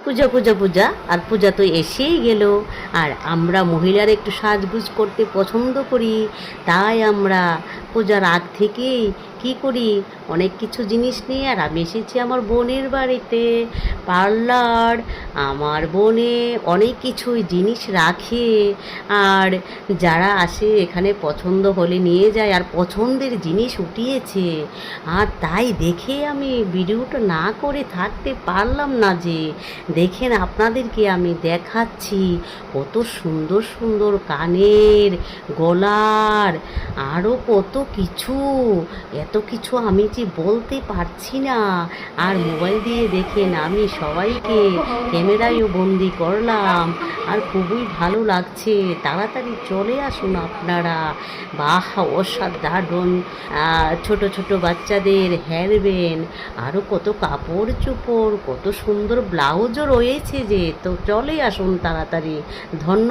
পূজা পূজা পূজা, আর পূজা তো এসেই গেল। আর আমরা মহিলারা একটু সাজগুজ করতে পছন্দ করি, তাই আমরা পূজার আগ থেকেই কী করি, অনেক কিছু জিনিস নিয়ে। আর আমি এসেছি আমার বোনের বাড়িতে, পার্লার। আমার বোনে অনেক কিছুই জিনিস রাখে, আর যারা আসে এখানে পছন্দ হলে নিয়ে যায়, আর পছন্দের জিনিস উঠিয়েছে। আর তাই দেখে আমি ভিডিওটা না করে থাকতে পারলাম না, যে দেখেন আপনাদেরকে আমি দেখাচ্ছি কত সুন্দর সুন্দর কানের, গলার, আরও কত কিছু। এত কিছু আমি যে বলতে পারছি না। আর মোবাইল দিয়ে দেখেন আমি সবাইকে ক্যামেরায়ও বন্দি করলাম, আর খুবই ভালো লাগছে। তাড়াতাড়ি চলে আসুন আপনারা। বাহ, অসাধারণ ছোট ছোট বাচ্চাদের হেয়ারব্যান্ড, আরও কত কাপড় চোপড়, কত সুন্দর ব্লাউজও রয়েছে। যে তো চলে আসুন তাড়াতাড়ি। ধন্যবাদ।